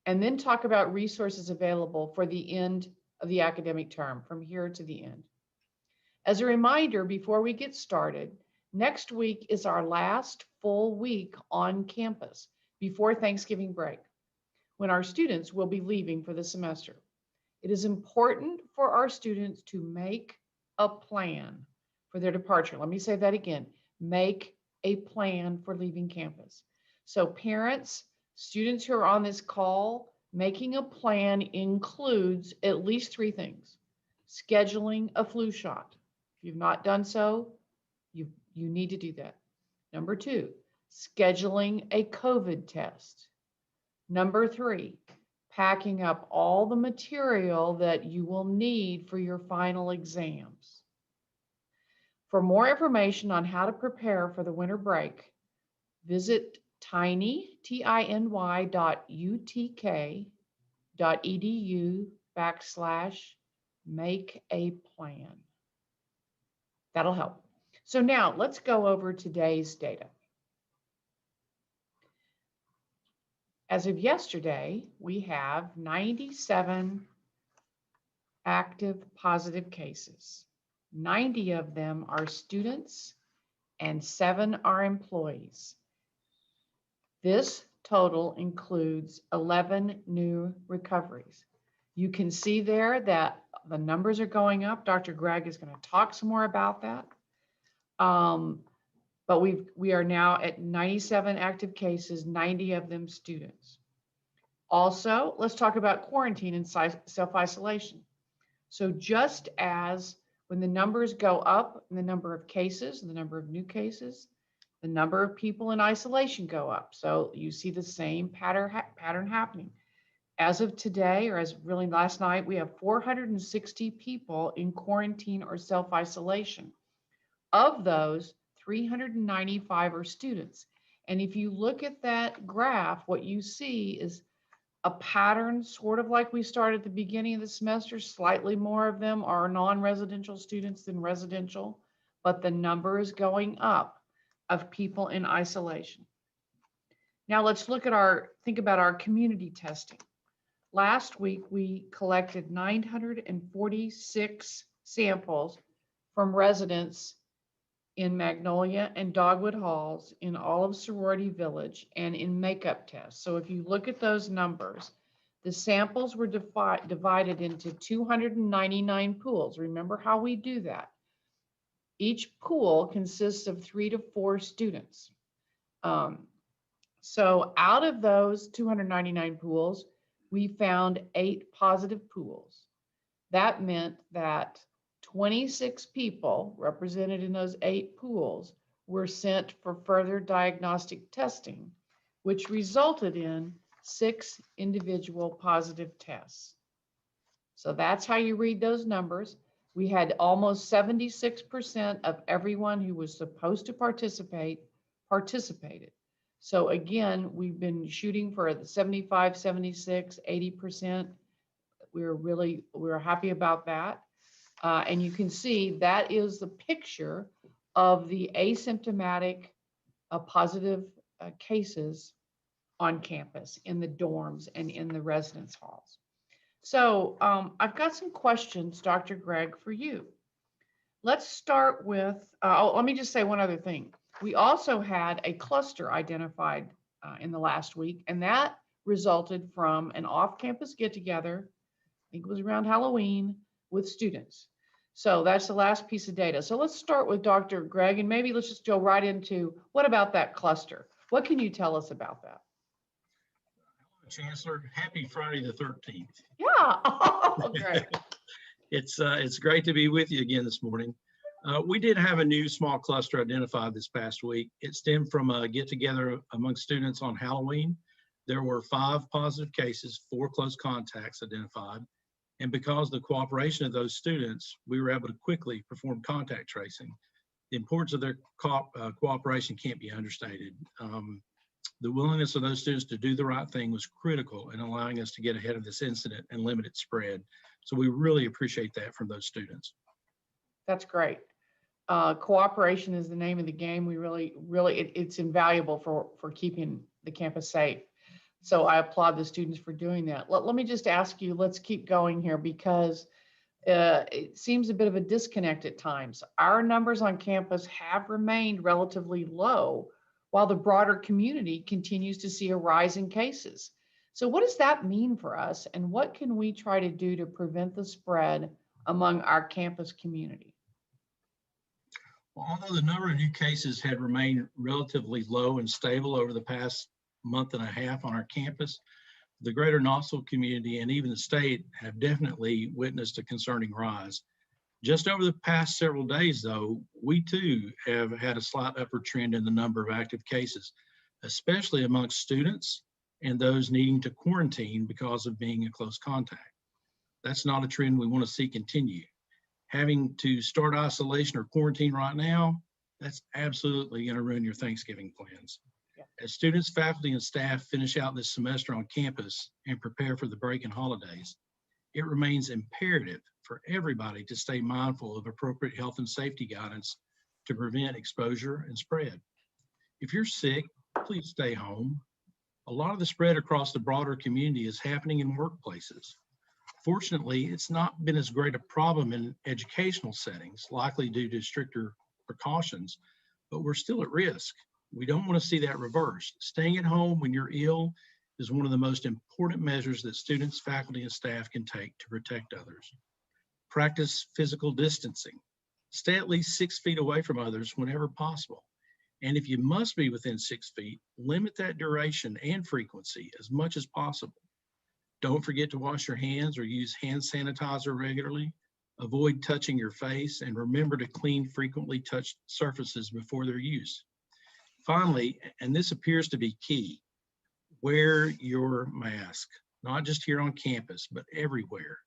and then talk about resources available for the end of the academic term, from here to the end. As a reminder, before we get started, next week is our last full week on campus before Thanksgiving break, when our students will be leaving for the semester. It is important for our students to make a plan for their departure. Let me say that again. Make a plan for leaving campus. So parents, students who are on this call, making a plan includes at least 3 things. Scheduling a flu shot. If you've not done so, you need to do that. Number 2, scheduling a COVID test. Number 3, packing up all the material that you will need for your final exams. For more information on how to prepare for the winter break, visit tiny.utk.edu/make-a-plan. That'll help. So now let's go over today's data. As of yesterday, we have 97 active positive cases. 90 of them are students and 7 are employees. This total includes 11 new recoveries. You can see there that the numbers are going up. Dr. Gregg is going to talk some more about that. But we are now at 97 active cases, 90 of them students. Also, let's talk about quarantine and self-isolation. So just as when the numbers go up in the number of cases, and the number of new cases, the number of people in isolation go up. So you see the same pattern happening. As of today, or as really last night, we have 460 people in quarantine or self-isolation. Of those, 395 are students. And if you look at that graph, what you see is a pattern, sort of like we started at the beginning of the semester. Slightly more of them are non-residential students than residential, but the number is going up of people in isolation. Now let's think about our community testing. Last week, we collected 946 samples from residents in Magnolia and Dogwood Halls, in all of Sorority Village, and in makeup tests. So if you look at those numbers, the samples were divided into 299 pools. Remember how we do that. Each pool consists of 3 to 4 students. So out of those 299 pools, we found 8 positive pools. That meant that 26 people represented in those 8 pools were sent for further diagnostic testing, which resulted in 6 individual positive tests. So that's how you read those numbers. We had almost 76% of everyone who was supposed to participate participated. So again, we've been shooting for the 75, 76, 80%. We're happy about that. And you can see that is the picture of the asymptomatic positive cases on campus, in the dorms and in the residence halls. So I've got some questions, Dr. Gregg, for you. Let's start with, let me just say one other thing. We also had a cluster identified in the last week, and that resulted from an off-campus get-together, I think it was around Halloween, with students. So that's the last piece of data. So let's start with Dr. Gregg, and maybe let's just go right into, what about that cluster? What can you tell us about that? Chancellor, happy Friday the 13th. Yeah, oh, great. It's great to be with you again this morning. We did have a new small cluster identified this past week. It stemmed from a get-together among students on Halloween. There were 5 positive cases, 4 close contacts identified. And because of the cooperation of those students, we were able to quickly perform contact tracing. The importance of their cooperation can't be understated. The willingness of those students to do the right thing was critical in allowing us to get ahead of this incident and limit its spread. So we really appreciate that from those students. That's great. Cooperation is the name of the game. We really, it's invaluable for keeping the campus safe. So I applaud the students for doing that. Let me just ask you, let's keep going here because it seems a bit of a disconnect at times. Our numbers on campus have remained relatively low while the broader community continues to see a rise in cases. So what does that mean for us, and what can we try to do to prevent the spread among our campus community? Well, although the number of new cases had remained relatively low and stable over the past month and a half on our campus, the greater Knoxville community and even the state have definitely witnessed a concerning rise. Just over the past several days, though, we too have had a slight upward trend in the number of active cases, especially amongst students and those needing to quarantine because of being in close contact. That's not a trend we want to see continue. Having to start isolation or quarantine right now, that's absolutely going to ruin your Thanksgiving plans. Yeah. As students, faculty, and staff finish out this semester on campus and prepare for the break and holidays, it remains imperative for everybody to stay mindful of appropriate health and safety guidance to prevent exposure and spread. If you're sick, please stay home. A lot of the spread across the broader community is happening in workplaces. Fortunately, it's not been as great a problem in educational settings, likely due to stricter precautions, but we're still at risk. We don't want to see that reversed. Staying at home when you're ill is one of the most important measures that students, faculty, and staff can take to protect others. Practice physical distancing. Stay at least 6 feet away from others whenever possible. And if you must be within 6 feet, limit that duration and frequency as much as possible. Don't forget to wash your hands or use hand sanitizer regularly. Avoid touching your face, and remember to clean frequently touched surfaces before their use. Finally, and this appears to be key, wear your mask, not just here on campus, but everywhere.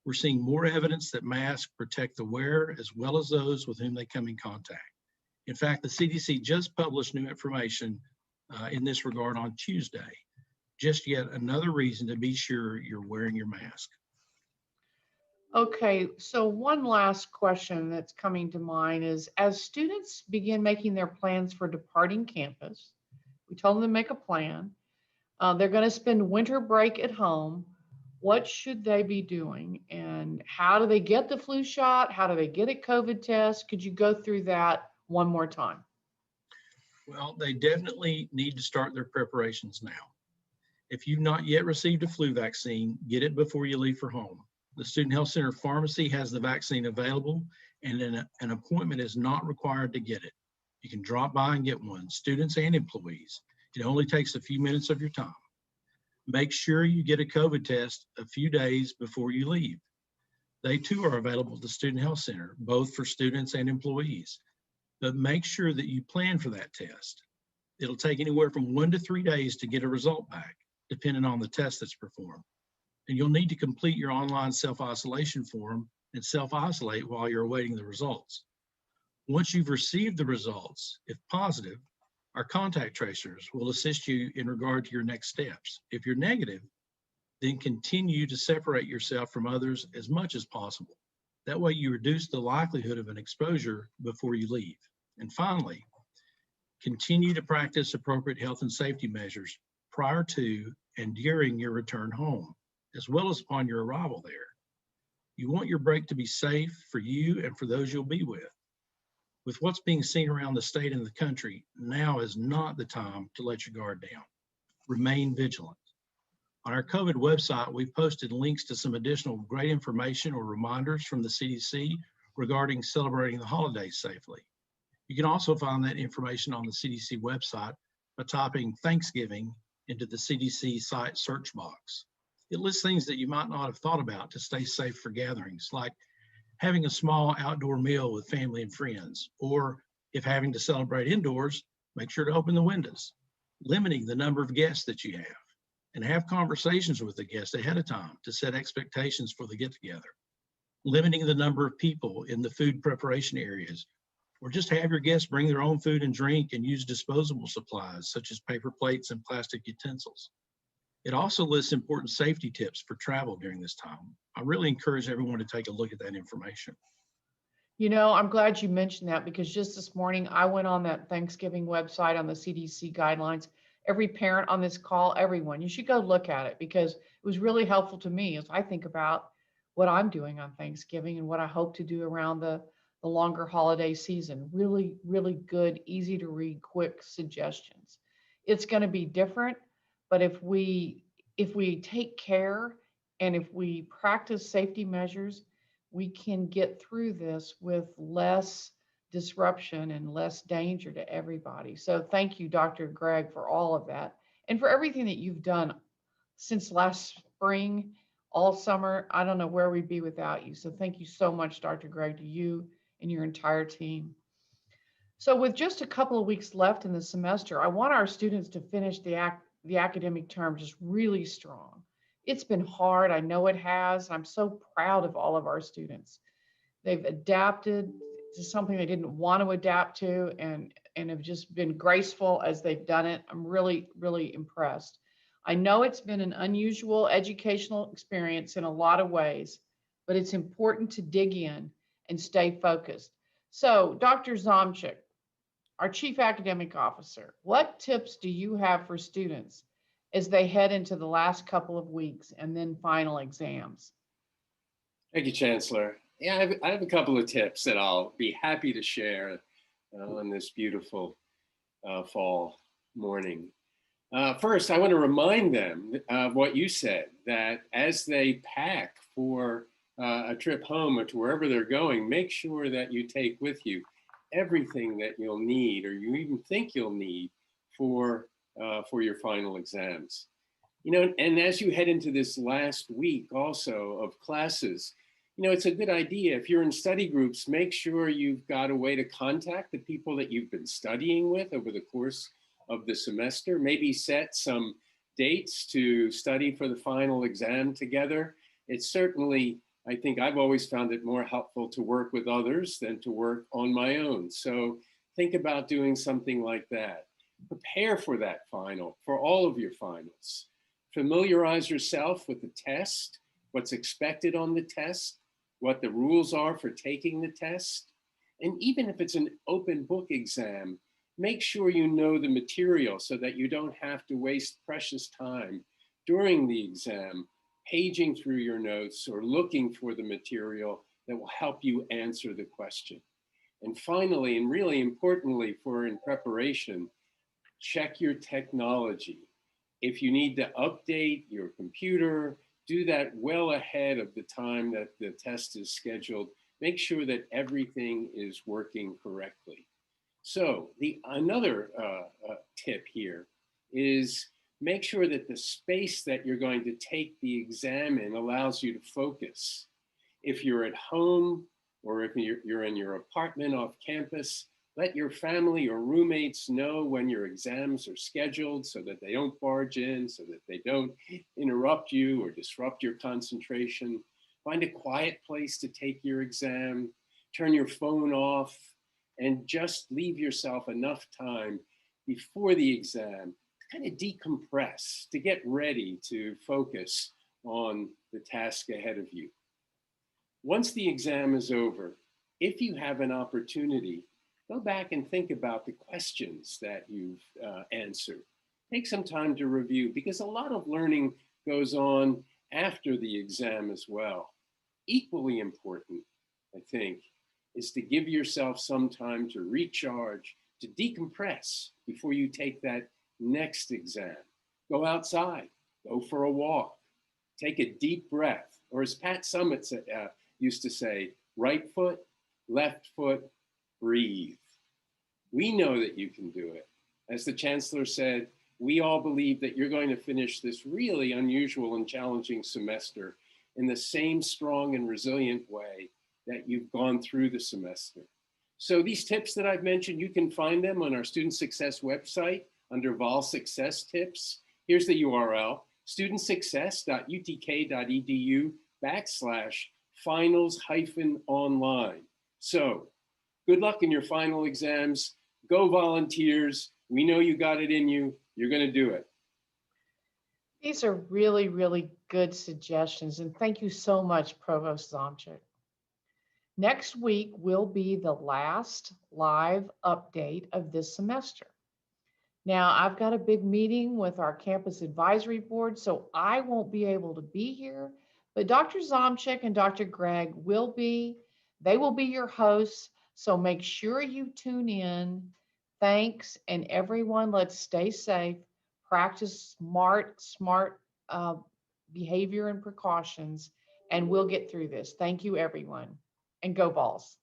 We're seeing more evidence that masks protect the wearer as well as those with whom they come in contact. In fact, the CDC just published new information in this regard on Tuesday. Just yet another reason to be sure you're wearing your mask. Okay, so one last question that's coming to mind is, as students begin making their plans for departing campus, we told them to make a plan. They're going to spend winter break at home. What should they be doing? And how do they get the flu shot? How do they get a COVID test? Could you go through that one more time? Well, they definitely need to start their preparations now. If you've not yet received a flu vaccine, get it before you leave for home. The Student Health Center pharmacy has the vaccine available, and an appointment is not required to get it. You can drop by and get one, students and employees. It only takes a few minutes of your time. Make sure you get a COVID test a few days before you leave. They too are available at the Student Health Center, both for students and employees. But make sure that you plan for that test. It'll take anywhere from 1 to 3 days to get a result back, depending on the test that's performed. And you'll need to complete your online self-isolation form and self-isolate while you're awaiting the results. Once you've received the results, if positive, our contact tracers will assist you in regard to your next steps. If you're negative, then continue to separate yourself from others as much as possible. That way you reduce the likelihood of an exposure before you leave. And finally, continue to practice appropriate health and safety measures prior to and during your return home, as well as upon your arrival there. You want your break to be safe for you and for those you'll be with. With what's being seen around the state and the country, now is not the time to let your guard down. Remain vigilant. On our COVID website, we've posted links to some additional great information or reminders from the CDC regarding celebrating the holidays safely. You can also find that information on the CDC website by typing Thanksgiving into the CDC site search box. It lists things that you might not have thought about to stay safe for gatherings, like having a small outdoor meal with family and friends, or if having to celebrate indoors, make sure to open the windows, limiting the number of guests that you have, and have conversations with the guests ahead of time to set expectations for the get-together, limiting the number of people in the food preparation areas, or just have your guests bring their own food and drink and use disposable supplies such as paper plates and plastic utensils. It also lists important safety tips for travel during this time. I really encourage everyone to take a look at that information. You know, I'm glad you mentioned that because just this morning I went on that Thanksgiving website on the CDC guidelines. every parent on this call, everyone, you should go look at it because it was really helpful to me as I think about what I'm doing on Thanksgiving and what I hope to do around the longer holiday season. Really, really good, easy to read, quick suggestions. It's going to be different, but if we take care and if we practice safety measures, we can get through this with less disruption and less danger to everybody. So thank you, Dr. Greg, for all of that and for everything that you've done since last spring, all summer. I don't know where we'd be without you. So thank you so much, Dr. Greg, to you and your entire team. So with just a couple of weeks left in the semester, I want our students to finish the academic term just really strong. It's been hard. I know it has. I'm so proud of all of our students. They've adapted to something they didn't want to adapt to and have just been graceful as they've done it. I'm really, really impressed. I know it's been an unusual educational experience in a lot of ways, but it's important to dig in and stay focused. So, Dr. Zomchik, our Chief Academic Officer, what tips do you have for students as they head into the last couple of weeks and then final exams? Thank you, Chancellor. Yeah, I have a couple of tips that I'll be happy to share on this beautiful fall morning. First, I want to remind them of what you said, that as they pack for a trip home or to wherever they're going, make sure that you take with you everything that you'll need or you even think you'll need for your final exams. You know, and as you head into this last week also of classes, you know, it's a good idea. If you're in study groups, make sure you've got a way to contact the people that you've been studying with over the course of the semester. Maybe set some dates to study for the final exam together. It's certainly, I think I've always found it more helpful to work with others than to work on my own. So think about doing something like that. Prepare for that final, for all of your finals. Familiarize yourself with the test, what's expected on the test, what the rules are for taking the test. And even if it's an open book exam, make sure you know the material so that you don't have to waste precious time during the exam paging through your notes or looking for the material that will help you answer the question. And finally, and really importantly for in preparation, check your technology. If you need to update your computer, do that well ahead of the time that the test is scheduled. Make sure that everything is working correctly. So another tip here is make sure that the space that you're going to take the exam in allows you to focus. If you're at home or if you're in your apartment off campus, let your family or roommates know when your exams are scheduled so that they don't barge in, so that they don't interrupt you or disrupt your concentration. Find a quiet place to take your exam, turn your phone off, and just leave yourself enough time before the exam to kind of decompress, to get ready to focus on the task ahead of you. Once the exam is over, if you have an opportunity, go back and think about the questions that you've answered. Take some time to review because a lot of learning goes on after the exam as well. Equally important, I think, is to give yourself some time to recharge, to decompress before you take that next exam. Go outside, go for a walk, take a deep breath, or as Pat Summitt used to say, right foot, left foot, breathe. We know that you can do it. As the Chancellor said, we all believe that you're going to finish this really unusual and challenging semester in the same strong and resilient way that you've gone through the semester. So these tips that I've mentioned, you can find them on our Student Success website under Vol Success Tips. Here's the URL, studentsuccess.utk.edu/finals-online. So good luck in your final exams. Go volunteers. We know you got it in you. You're going to do it. These are really, really good suggestions. And thank you so much, Provost Zomchik. Next week will be the last live update of this semester. Now, I've got a big meeting with our campus advisory board, so I won't be able to be here, but Dr. Zomchek and Dr. Gregg will be. They will be your hosts, so make sure you tune in. Thanks, and everyone, let's stay safe, practice smart uh, behavior and precautions, and we'll get through this. Thank you, everyone, and go Vols.